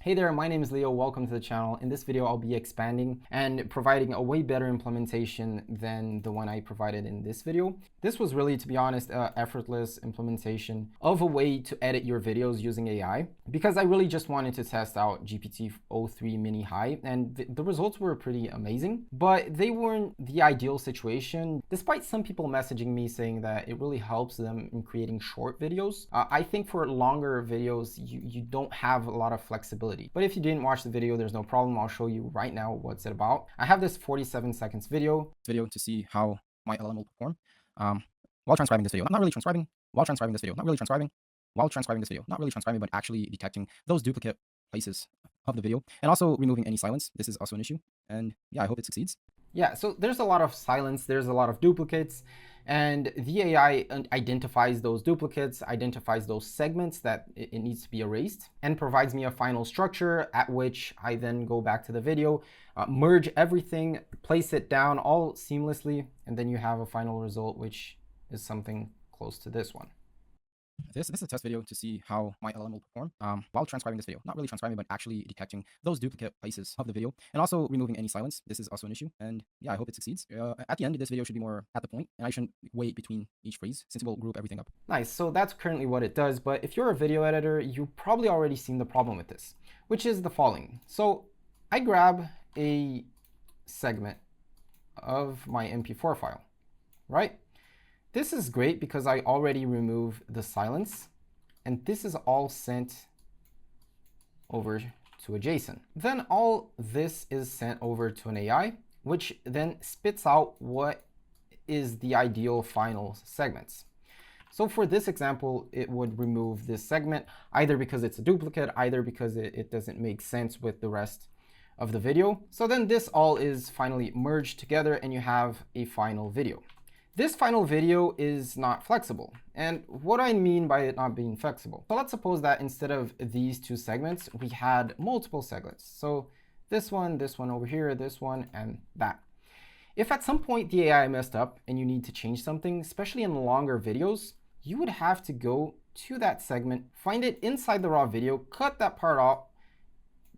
Hey there, my name is Leo. Welcome to the channel. In this video, I'll be expanding and providing a way better implementation than the one I provided in this video. This was really, to be honest, effortless implementation of a way to edit your videos using AI, because I really just wanted to test out GPT-o3 Mini High, and the results were pretty amazing, but they weren't the ideal situation. Despite some people messaging me saying that it really helps them in creating short videos, I think for longer videos, you don't have a lot of flexibility. But if you didn't watch the video, there's no problem. I'll show you right now what's it about. I have this 47 seconds video to see how my LLM will perform while transcribing this video. Not really transcribing, while transcribing this video. Not really transcribing, while transcribing this video. Not really transcribing, but actually detecting those duplicate places of the video and also removing any silence. This is also an issue. And yeah, I hope it succeeds. Yeah, so there's a lot of silence, there's a lot of duplicates, and the AI identifies those duplicates, identifies those segments that it needs to be erased, and provides me a final structure at which I then go back to the video, merge everything, place it down all seamlessly, and then you have a final result, which is something close to this one. This is a test video to see how my LLM will perform while transcribing this video. Not really transcribing, but actually detecting those duplicate places of the video and also removing any silence. This is also an issue. And yeah, I hope it succeeds. At the end, this video should be more at the point, and I shouldn't wait between each phrase since it will group everything up. Nice. So that's currently what it does. But if you're a video editor, you've probably already seen the problem with this, which is the following. So I grab a segment of my MP4 file, right? This is great because I already removed the silence, and this is all sent over to a JSON. Then all this is sent over to an AI, which then spits out what is the ideal final segments. So for this example, it would remove this segment, either because it's a duplicate, either because it doesn't make sense with the rest of the video. So then this all is finally merged together, and you have a final video. This final video is not flexible. And what I mean by it not being flexible, so let's suppose that instead of these two segments, we had multiple segments. So this one over here, this one, and that. If at some point the AI messed up and you need to change something, especially in longer videos, you would have to go to that segment, find it inside the raw video, cut that part out,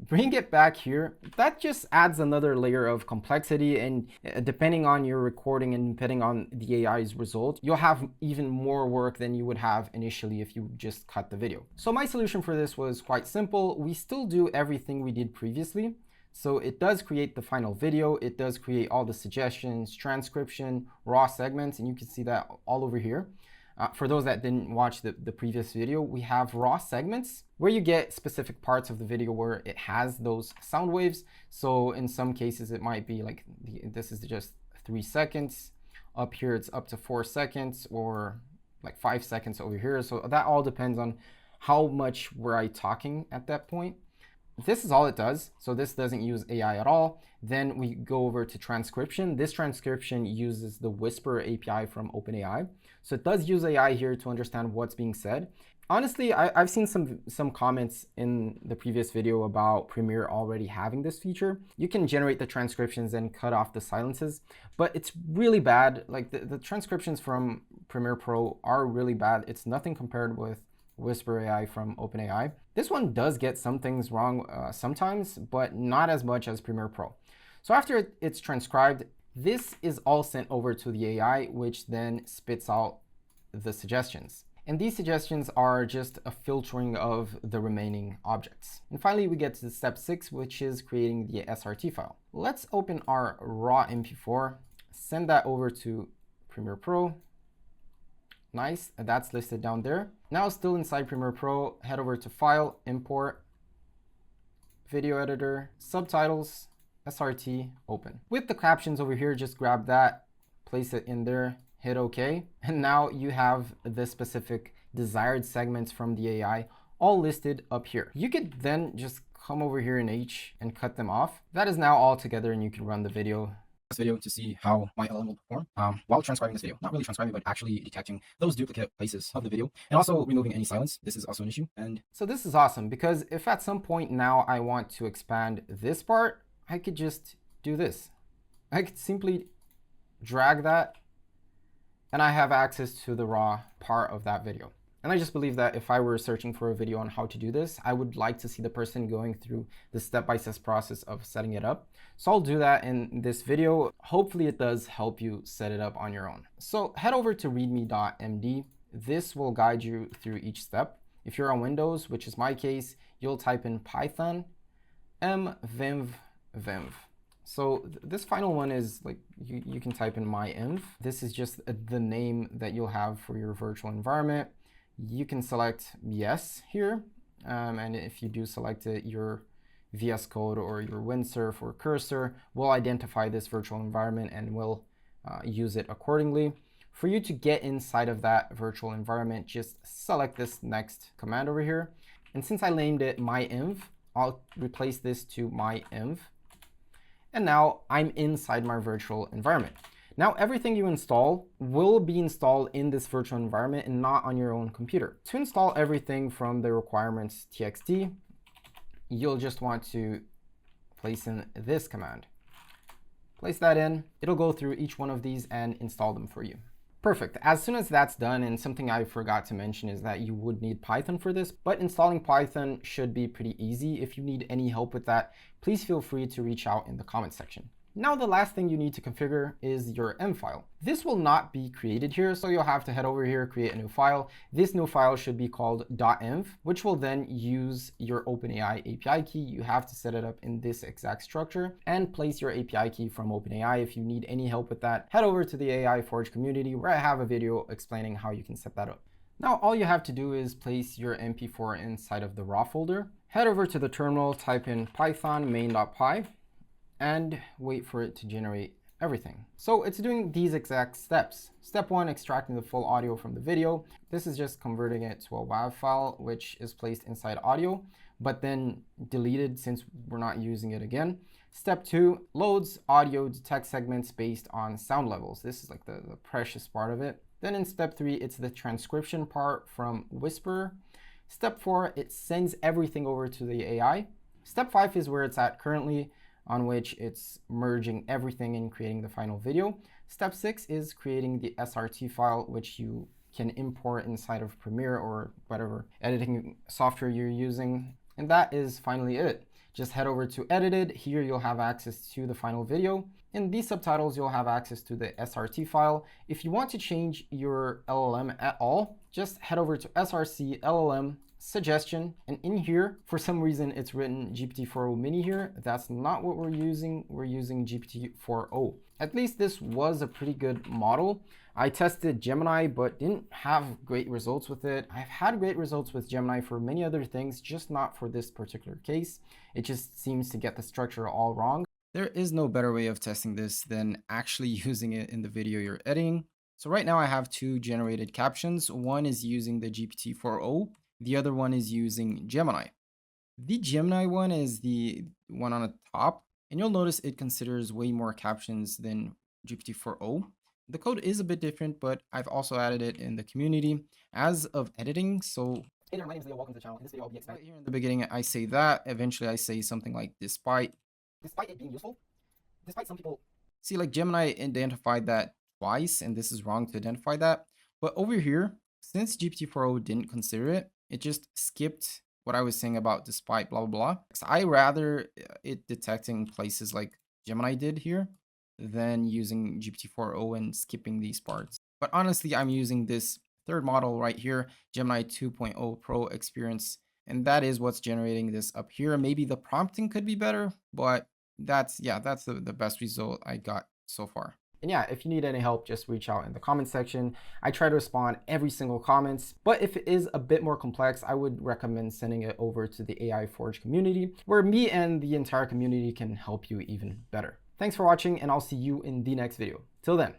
bring it back here. That just adds another layer of complexity, and depending on your recording and depending on the AI's result, you'll have even more work than you would have initially if you just cut the video. So my solution for this was quite simple. We still do everything we did previously. So it does create the final video. It does create all the suggestions, transcription, raw segments, and you can see that all over here. For those that didn't watch the previous video, we have raw segments where you get specific parts of the video where it has those sound waves. So in some cases, it might be like, this is just 3 seconds. Up here, it's up to 4 seconds, or like 5 seconds over here. So that all depends on how much were I talking at that point. This is all it does. So this doesn't use AI at all. Then we go over to transcription. This transcription uses the Whisper API from OpenAI. So it does use AI here to understand what's being said. Honestly, I've seen some comments in the previous video about Premiere already having this feature. You can generate the transcriptions and cut off the silences, but it's really bad. Like the transcriptions from Premiere Pro are really bad. It's nothing compared with Whisper AI from OpenAI. This one does get some things wrong sometimes, but not as much as Premiere Pro. So after it's transcribed, this is all sent over to the AI, which then spits out the suggestions. And these suggestions are just a filtering of the remaining objects. And finally, we get to step 6, which is creating the SRT file. Let's open our raw MP4, send that over to Premiere Pro. Nice, that's listed down there. Now still inside Premiere Pro, head over to File, Import, Video Editor, Subtitles, SRT, Open. With the captions over here, just grab that, place it in there, hit OK, and now you have the specific desired segments from the AI all listed up here. You could then just come over here in H and cut them off. That is now all together, and you can run the video. This video to see how my LLM will perform while transcribing this video. Not really transcribing, but actually detecting those duplicate places of the video and also removing any silence. This is also an issue. And so this is awesome, because if at some point now I want to expand this part, I could just do this. I could simply drag that, and I have access to the raw part of that video. And I just believe that if I were searching for a video on how to do this, I would like to see the person going through the step-by-step process of setting it up. So I'll do that in this video. Hopefully it does help you set it up on your own. So head over to readme.md. This will guide you through each step. If you're on Windows, which is my case, you'll type in Python mvenv. So this final one is like, you can type in mynv. This is just the name that you'll have for your virtual environment. You can select yes here. And if you do select it, your VS Code or your Windsurf or Cursor will identify this virtual environment and will use it accordingly. For you to get inside of that virtual environment, just select this next command over here. And since I named it mynv, I'll replace this to mynv. And now I'm inside my virtual environment. Now everything you install will be installed in this virtual environment and not on your own computer. To install everything from the requirements txt, you'll just want to place in this command. Place that in, it'll go through each one of these and install them for you. Perfect. As soon as that's done, and something I forgot to mention is that you would need Python for this, but installing Python should be pretty easy. If you need any help with that, please feel free to reach out in the comment section. Now the last thing you need to configure is your M file. This will not be created here, so you'll have to head over here, create a new file. This new file should be called .env, which will then use your OpenAI API key. You have to set it up in this exact structure and place your API key from OpenAI. If you need any help with that, head over to the AI Forge community where I have a video explaining how you can set that up. Now all you have to do is place your MP4 inside of the raw folder. Head over to the terminal, type in python main.py, and wait for it to generate everything. So it's doing these exact steps. Step 1, extracting the full audio from the video. This is just converting it to a WAV file, which is placed inside audio, but then deleted since we're not using it again. Step 2, loads audio to text segments based on sound levels. This is like the precious part of it. Then in step 3, it's the transcription part from Whisper. Step 4, it sends everything over to the AI. Step 5 is where it's at currently, on which it's merging everything and creating the final video. Step 6 is creating the SRT file, which you can import inside of Premiere or whatever editing software you're using. And that is finally it. Just head over to edited. Here you'll have access to the final video. In these subtitles, you'll have access to the SRT file. If you want to change your LLM at all, just head over to SRC LLM suggestion, and in here for some reason it's written GPT-4o mini here. That's not what we're using GPT-4o. At least this was a pretty good model. I tested Gemini but didn't have great results with it. I've had great results with Gemini for many other things, just not for this particular case. It just seems to get the structure all wrong. There is no better way of testing this than actually using it in the video you're editing. So right now I have 2 generated captions. One is using the GPT-4o. The other one is using Gemini. The Gemini one is the one on the top, and you'll notice it considers way more captions than GPT-4o. The code is a bit different, but I've also added it in the community as of editing. So hey there, my name is Leo, welcome to the channel. In this video I'll be expanding. Here in the beginning I say that, eventually I say something like despite it being useful. Despite some people see, like Gemini identified that twice, and this is wrong to identify that. But over here, since GPT-4o didn't consider it, it just skipped what I was saying about despite blah, blah, blah. So I rather it detecting places like Gemini did here than using GPT-4o and skipping these parts. But honestly, I'm using this third model right here, Gemini 2.0 Pro Experience, and that is what's generating this up here. Maybe the prompting could be better, but that's the best result I got so far. And yeah, if you need any help, just reach out in the comment section. I try to respond every single comments, but if it is a bit more complex, I would recommend sending it over to the AI Forge community, where me and the entire community can help you even better. Thanks for watching, and I'll see you in the next video. Till then.